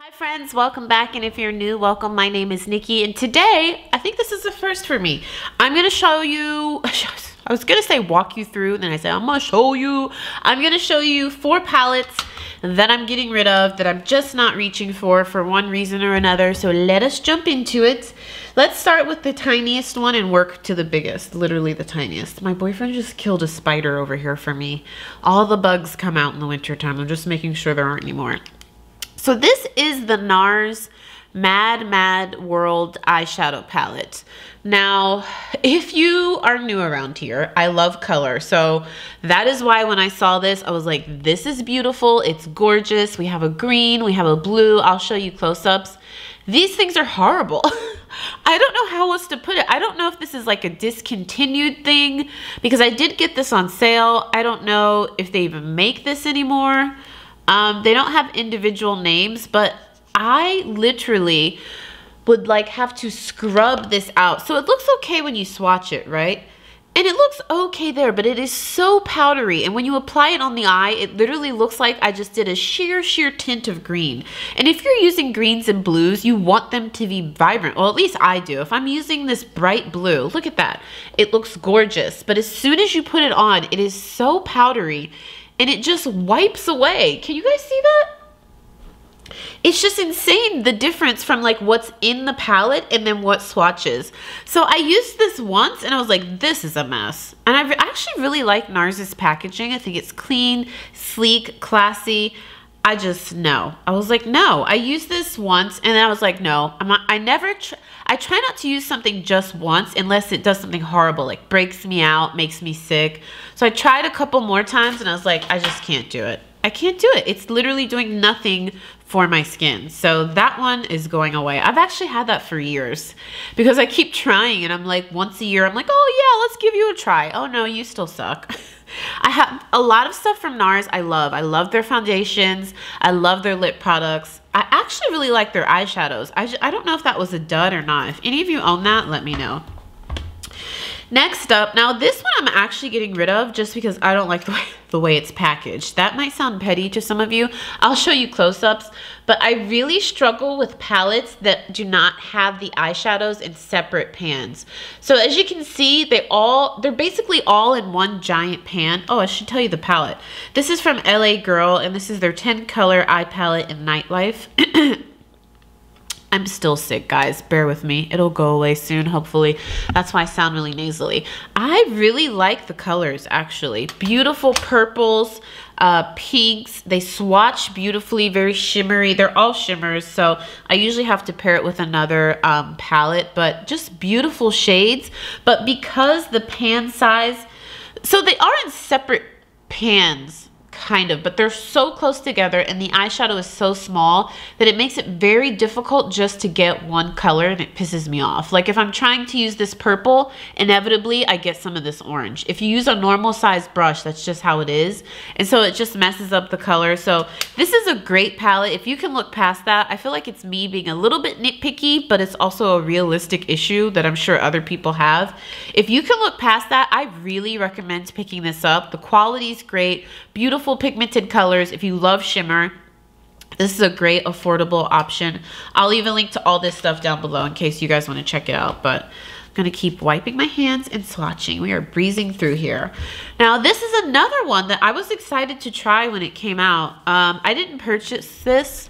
Hi friends, welcome back, and if you're new, welcome. My name is Nikki, and today, I think this is the first for me. I'm going to show you, I was going to say walk you through, then I said I'm going to show you. I'm going to show you 4 palettes that I'm getting rid of, that I'm just not reaching for one reason or another, so let us jump into it. Let's start with the tiniest one and work to the biggest, literally the tiniest. My boyfriend just killed a spider over here for me. All the bugs come out in the winter time. I'm just making sure there aren't any more. So this is the NARS Mad World eyeshadow palette. Now, if you are new around here, I love color. So that is why when I saw this, I was like, this is beautiful. It's gorgeous. We have a green, we have a blue. I'll show you close-ups. These things are horrible. I don't know how else to put it. I don't know if this is like a discontinued thing because I did get this on sale. I don't know if they even make this anymore. They don't have individual names, but I literally would like have to scrub this out. So it looks okay when you swatch it, right? And it looks okay there, but it is so powdery. And when you apply it on the eye, it literally looks like I just did a sheer tint of green. And if you're using greens and blues, you want them to be vibrant. Well, at least I do. If I'm using this bright blue, look at that. It looks gorgeous. But as soon as you put it on, it is so powdery. And it just wipes away. Can you guys see that? It's just insane the difference from like what's in the palette and then what swatches. So I used this once and I was like, this is a mess. And I actually really like NARS's packaging. I think it's clean, sleek, classy. I was like, no. I used this once and then I was like, no. I try not to use something just once unless it does something horrible, like breaks me out, makes me sick. So I tried a couple more times and I was like, I just can't do it. I can't do it. It's literally doing nothing for my skin. So that one is going away. I've actually had that for years because I keep trying and I'm like, once a year, I'm like, oh yeah, let's give you a try. Oh no, you still suck. I have a lot of stuff from NARS I love. I love their foundations. I love their lip products. I actually really like their eyeshadows. I don't know if that was a dud or not. If any of you own that, let me know. Next up, now this one I'm actually getting rid of just because I don't like the way it's packaged. That might sound petty to some of you. I'll show you close-ups, but I really struggle with palettes that do not have the eyeshadows in separate pans. So as you can see, they're basically all in one giant pan. Oh, I should tell you the palette. This is from LA Girl, and this is their 10 color eye palette in Nightlife. I'm still sick, guys. Bear with me. It'll go away soon, hopefully. That's why I sound really nasally. I really like the colors, actually. Beautiful purples, pinks. They swatch beautifully, very shimmery. They're all shimmers, so I usually have to pair it with another palette, but just beautiful shades. But because the pan size, so they are in separate pans, kind of, but they're so close together and the eyeshadow is so small that it makes it very difficult just to get one color, and it pisses me off. Like if I'm trying to use this purple, inevitably I get some of this orange. If you use a normal size brush, that's just how it is, and so it just messes up the color. So this is a great palette. If you can look past that, I feel like it's me being a little bit nitpicky, but it's also a realistic issue that I'm sure other people have. If you can look past that, I really recommend picking this up. The quality is great, beautiful pigmented colors. If you love shimmer, this is a great affordable option. I'll even link to all this stuff down below in case you guys want to check it out, but I'm going to keep wiping my hands and swatching. We are breezing through here. Now this is another one that I was excited to try when it came out. I didn't purchase this.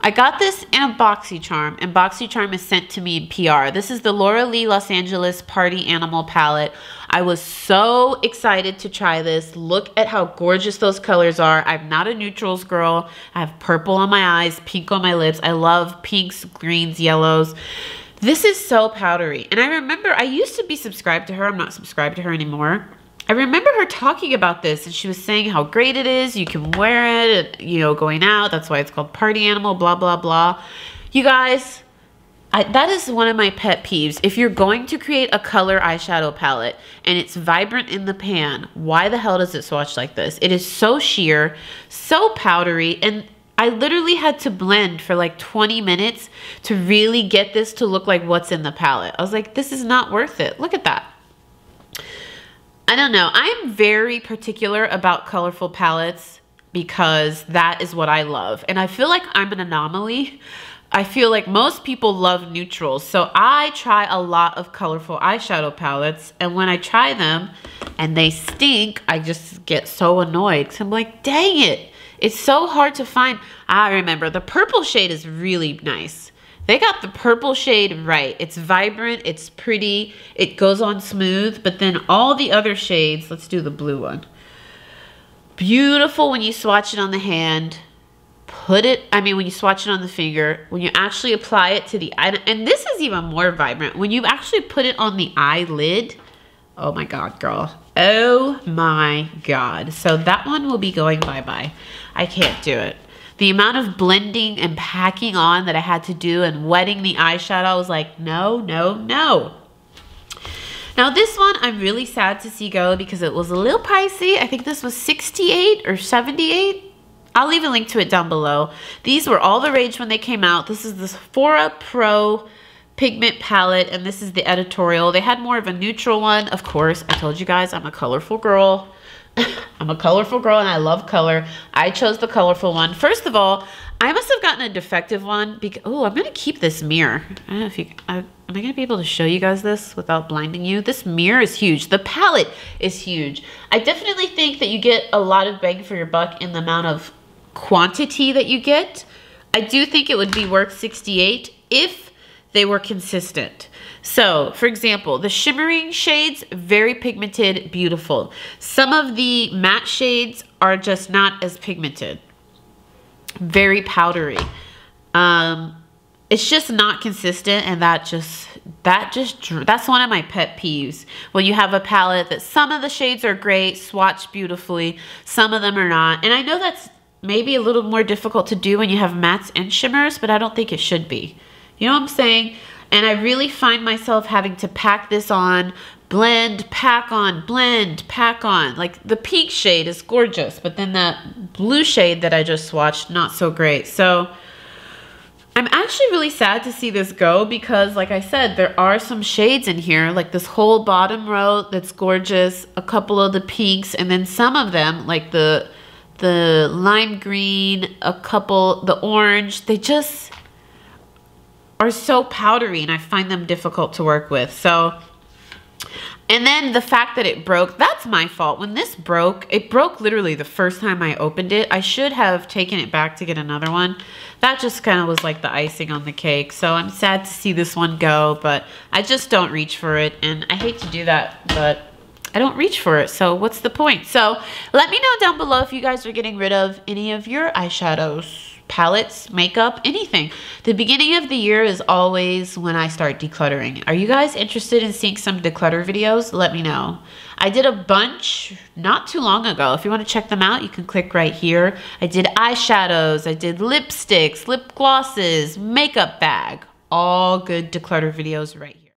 I got this in a BoxyCharm, and BoxyCharm is sent to me in PR. This is the Laura Lee Los Angeles Party Animal palette. I was so excited to try this. Look at how gorgeous those colors are. I'm not a neutrals girl. I have purple on my eyes, pink on my lips. I love pinks, greens, yellows. This is so powdery. And I remember I used to be subscribed to her. I'm not subscribed to her anymore. I remember her talking about this, and she was saying how great it is. You can wear it, you know, going out. That's why it's called Party Animal, blah, blah, blah. You guys, that is one of my pet peeves. If you're going to create a color eyeshadow palette and it's vibrant in the pan, why the hell does it swatch like this? It is so sheer, so powdery, and I literally had to blend for like 20 minutes to really get this to look like what's in the palette. I was like, this is not worth it. Look at that. I don't know. I'm very particular about colorful palettes. because that is what I love. And I feel like I'm an anomaly. I feel like most people love neutrals. So I try a lot of colorful eyeshadow palettes. And when I try them and they stink, I just get so annoyed. Because I'm like, dang it. It's so hard to find. I remember the purple shade is really nice. They got the purple shade right. It's vibrant. It's pretty. It goes on smooth. But then all the other shades, let's do the blue one. Beautiful when you swatch it on the hand. When you swatch it on the finger, when you actually apply it to the eye, and this is even more vibrant, when you actually put it on the eyelid, oh my God, girl. Oh my God. So that one will be going bye-bye. I can't do it. The amount of blending and packing on that I had to do and wetting the eyeshadow, I was like, no, no, no. Now this one, I'm really sad to see go because it was a little pricey. I think this was $68 or $78. I'll leave a link to it down below. These were all the rage when they came out. This is the Sephora Pro Pigment Palette, and this is the editorial. They had more of a neutral one. Of course, I told you guys I'm a colorful girl. I'm a colorful girl and I love color. I chose the colorful one. First of all, I must have gotten a defective one because, oh, I'm gonna keep this mirror. I don't know if you, am I gonna be able to show you guys this without blinding you? This mirror is huge. The palette is huge. I definitely think that you get a lot of bang for your buck in the amount of quantity that you get. I do think it would be worth $68 if they were consistent. So, for example, the shimmering shades, very pigmented, beautiful. Some of the matte shades are just not as pigmented. Very powdery. It's just not consistent, and that's one of my pet peeves. When you have a palette that some of the shades are great, swatched beautifully, some of them are not. And I know that's maybe a little more difficult to do when you have mattes and shimmers, but I don't think it should be. You know what I'm saying? And I really find myself having to pack this on, blend, pack on, blend, pack on. Like the pink shade is gorgeous, but then that blue shade that I just swatched, not so great. So I'm actually really sad to see this go because, like I said, there are some shades in here, like this whole bottom row that's gorgeous, a couple of the pinks, and then some of them, like the lime green, a couple, the orange, they just are so powdery and I find them difficult to work with. So, and then the fact that it broke, that's my fault. When this broke, it broke literally the first time I opened it. I should have taken it back to get another one. That just kind of was like the icing on the cake. So I'm sad to see this one go, but I just don't reach for it. And I hate to do that, but I don't reach for it. So what's the point? So let me know down below if you guys are getting rid of any of your eyeshadows, palettes, makeup, anything. The beginning of the year is always when I start decluttering. Are you guys interested in seeing some declutter videos? Let me know. I did a bunch not too long ago. If you want to check them out, you can click right here. I did eyeshadows, I did lipsticks, lip glosses, makeup bag, all good declutter videos right here.